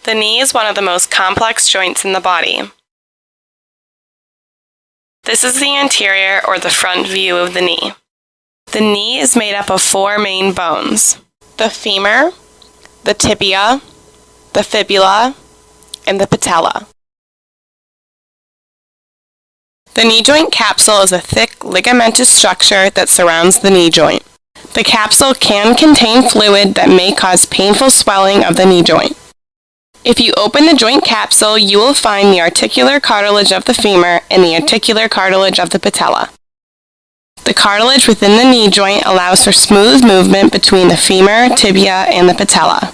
The knee is one of the most complex joints in the body. This is the anterior or the front view of the knee. The knee is made up of four main bones: the femur, the tibia, the fibula, and the patella. The knee joint capsule is a thick ligamentous structure that surrounds the knee joint. The capsule can contain fluid that may cause painful swelling of the knee joint. If you open the joint capsule, you will find the articular cartilage of the femur and the articular cartilage of the patella. The cartilage within the knee joint allows for smooth movement between the femur, tibia, and the patella.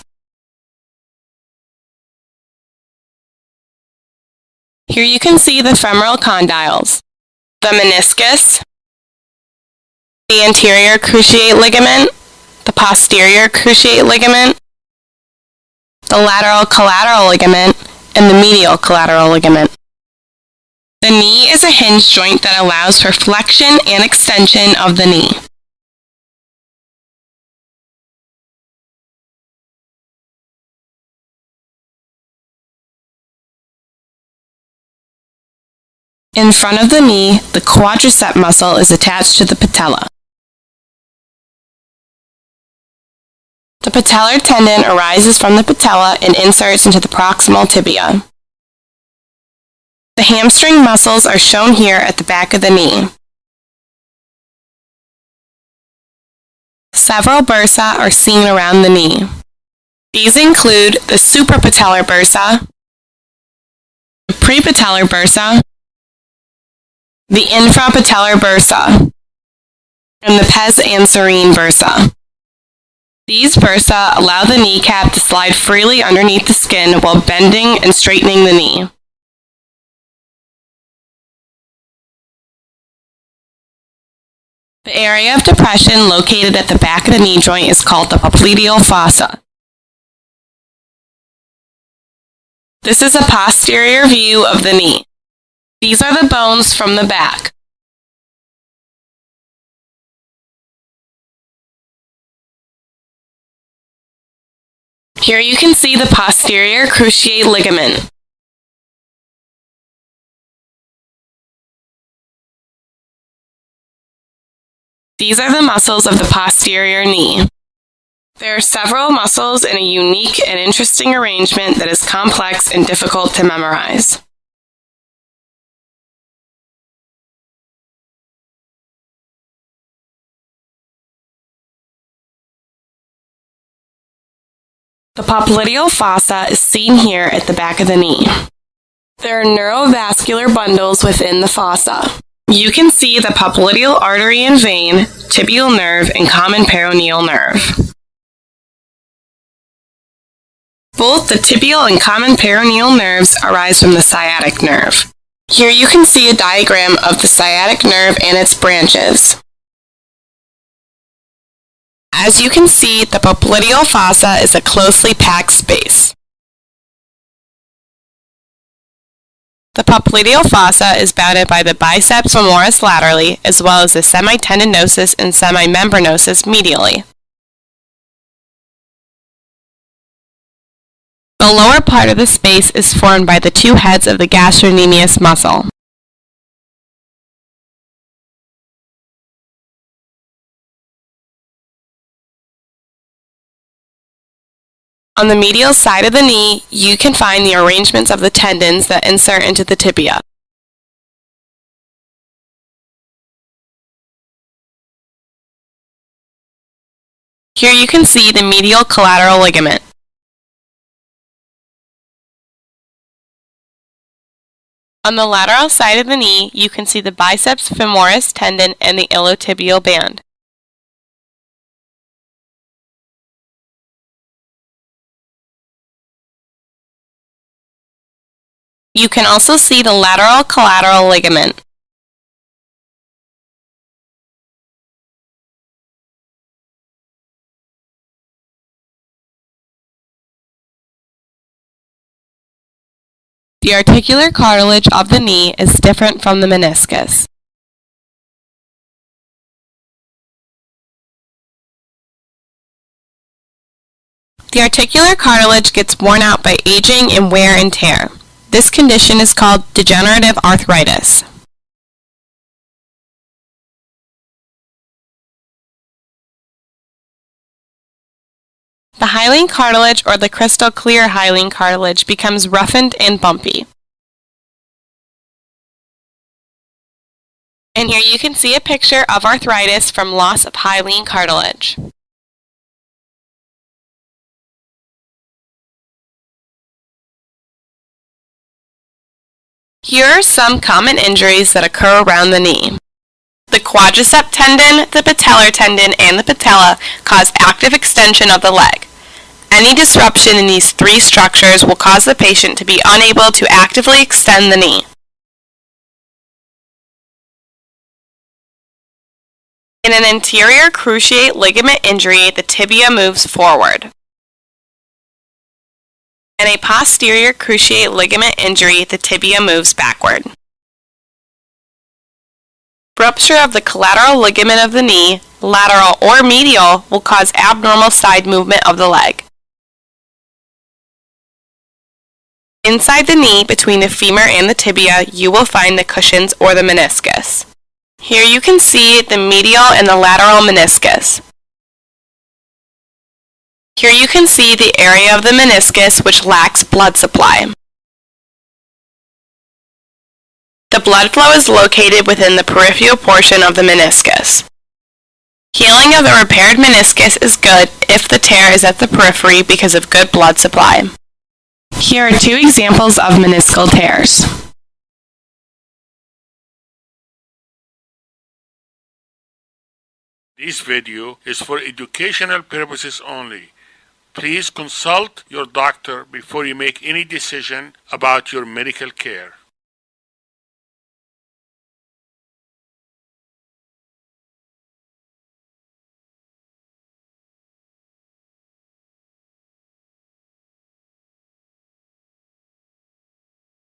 Here you can see the femoral condyles, the meniscus, the anterior cruciate ligament, the posterior cruciate ligament, the lateral collateral ligament, and the medial collateral ligament. The knee is a hinge joint that allows for flexion and extension of the knee. In front of the knee, the quadricep muscle is attached to the patella. The patellar tendon arises from the patella and inserts into the proximal tibia. The hamstring muscles are shown here at the back of the knee. Several bursa are seen around the knee. These include the suprapatellar bursa, the prepatellar bursa, the infrapatellar bursa, and the pes anserine bursa. These bursa allow the kneecap to slide freely underneath the skin while bending and straightening the knee. The area of depression located at the back of the knee joint is called the popliteal fossa. This is a posterior view of the knee. These are the bones from the back. Here you can see the posterior cruciate ligament. These are the muscles of the posterior knee. There are several muscles in a unique and interesting arrangement that is complex and difficult to memorize. The popliteal fossa is seen here at the back of the knee. There are neurovascular bundles within the fossa. You can see the popliteal artery and vein, tibial nerve, and common peroneal nerve. Both the tibial and common peroneal nerves arise from the sciatic nerve. Here you can see a diagram of the sciatic nerve and its branches. As you can see, the popliteal fossa is a closely packed space. The popliteal fossa is bounded by the biceps femoris laterally, as well as the semitendinosus and semimembranosus medially. The lower part of the space is formed by the two heads of the gastrocnemius muscle. On the medial side of the knee, you can find the arrangements of the tendons that insert into the tibia. Here you can see the medial collateral ligament. On the lateral side of the knee, you can see the biceps femoris tendon and the iliotibial band. You can also see the lateral collateral ligament. The articular cartilage of the knee is different from the meniscus. The articular cartilage gets worn out by aging and wear and tear. This condition is called degenerative arthritis. The hyaline cartilage or the crystal clear hyaline cartilage becomes roughened and bumpy. And here you can see a picture of arthritis from loss of hyaline cartilage. Here are some common injuries that occur around the knee. The quadricep tendon, the patellar tendon, and the patella cause active extension of the leg. Any disruption in these three structures will cause the patient to be unable to actively extend the knee. In an anterior cruciate ligament injury, the tibia moves forward. In a posterior cruciate ligament injury, the tibia moves backward. Rupture of the collateral ligament of the knee, lateral or medial, will cause abnormal side movement of the leg. Inside the knee, between the femur and the tibia, you will find the cushions or the meniscus. Here you can see the medial and the lateral meniscus. Here you can see the area of the meniscus which lacks blood supply. The blood flow is located within the peripheral portion of the meniscus. Healing of the repaired meniscus is good if the tear is at the periphery because of good blood supply. Here are two examples of meniscal tears. This video is for educational purposes only. Please consult your doctor before you make any decision about your medical care.